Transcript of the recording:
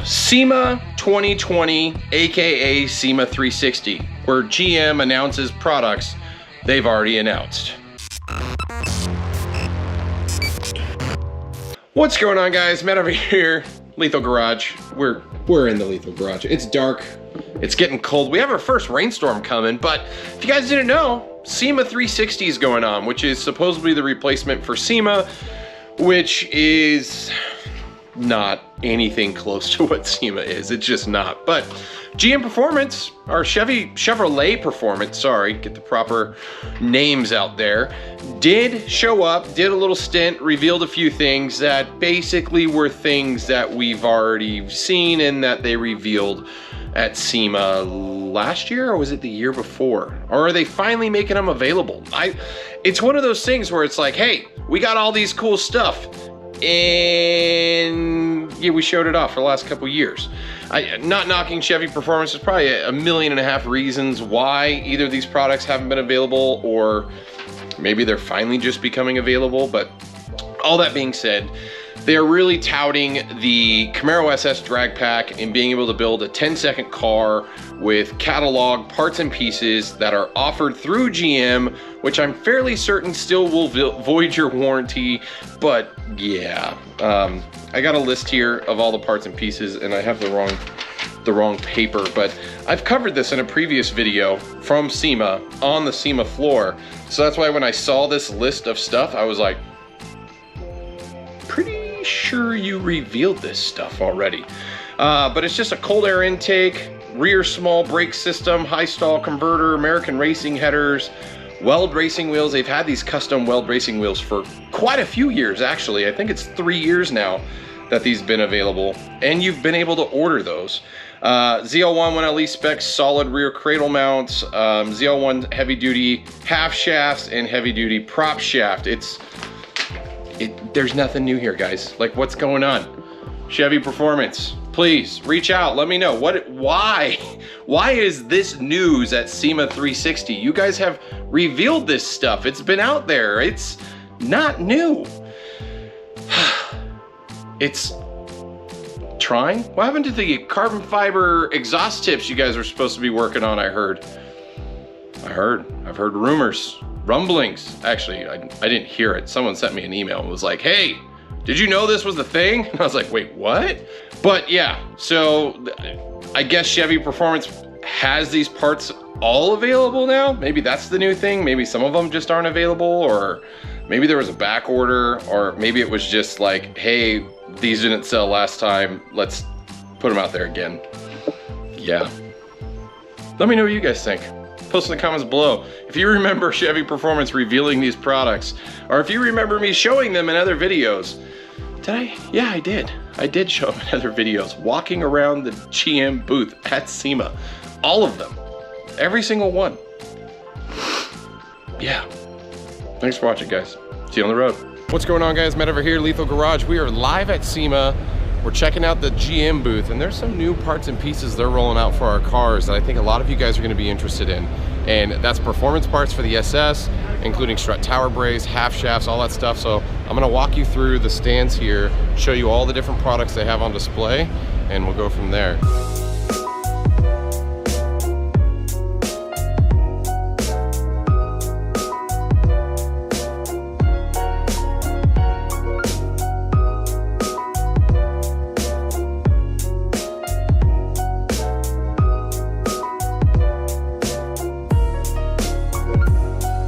SEMA 2020, aka SEMA360, where GM announces products they've already announced. What's going on, guys? Matt over here, Lethal Garage. We're in the Lethal Garage. It's dark, it's getting cold. We have our first rainstorm coming, but if you guys didn't know, SEMA 360 is going on, which is supposedly the replacement for SEMA, which is not anything close to what SEMA is. It's just not. But GM Performance, or Chevrolet Performance, sorry, get the proper names out there, did show up, did a little stint, revealed a few things that basically were things that we've already seen and that they revealed at SEMA last year, or was it the year before? Or are they finally making them available? It's one of those things where it's like, hey, we got all these cool stuff, and yeah, we showed it off for the last couple years. Not knocking Chevy Performance, there's probably 1.5 million reasons why either of these products haven't been available, or maybe they're finally just becoming available. But all that being said, they are really touting the Camaro SS drag pack and being able to build a 10-second car with catalog parts and pieces that are offered through GM, which I'm fairly certain still will void your warranty. But yeah, I got a list here of all the parts and pieces, and I have the wrong paper, but I've covered this in a previous video from SEMA on the SEMA floor. So that's why when I saw this list of stuff, I was like, pretty sure you revealed this stuff already. But it's just a cold air intake, rear small brake system, high stall converter, American racing headers, weld racing wheels. They've had these custom weld racing wheels for quite a few years, actually. I think it's 3 years now that these have been available, and you've been able to order those. ZL1 1LE specs, solid rear cradle mounts, ZL1 heavy duty half shafts, and heavy duty prop shaft. There's nothing new here, guys. Like, what's going on? Chevy Performance, please reach out. Let me know why is this news at SEMA 360? You guys have revealed this stuff. It's been out there. It's not new. It's trying. What happened to the carbon fiber exhaust tips you guys were supposed to be working on? I've heard rumors, rumblings. Actually, I didn't hear it. Someone sent me an email and was like, hey, did you know this was the thing? And I was like, wait, what? But yeah, so I guess Chevy Performance has these parts all available now. Maybe that's the new thing. Maybe some of them just aren't available, or maybe there was a back order, or maybe it was just like, hey, these didn't sell last time, let's put them out there again. Yeah. Let me know what you guys think. Post in the comments below if you remember Chevy Performance revealing these products, or if you remember me showing them in other videos. Did I? Yeah, I did. I did show them in other videos, walking around the GM booth at SEMA. All of them. Every single one. Yeah. Thanks for watching, guys. See you on the road. What's going on, guys? Matt over here, Lethal Garage. We are live at SEMA. We're checking out the GM booth, and there's some new parts and pieces they're rolling out for our cars that I think a lot of you guys are going to be interested in. And that's performance parts for the SS, including strut tower brace, half shafts, all that stuff. So I'm going to walk you through the stands here, show you all the different products they have on display, and we'll go from there.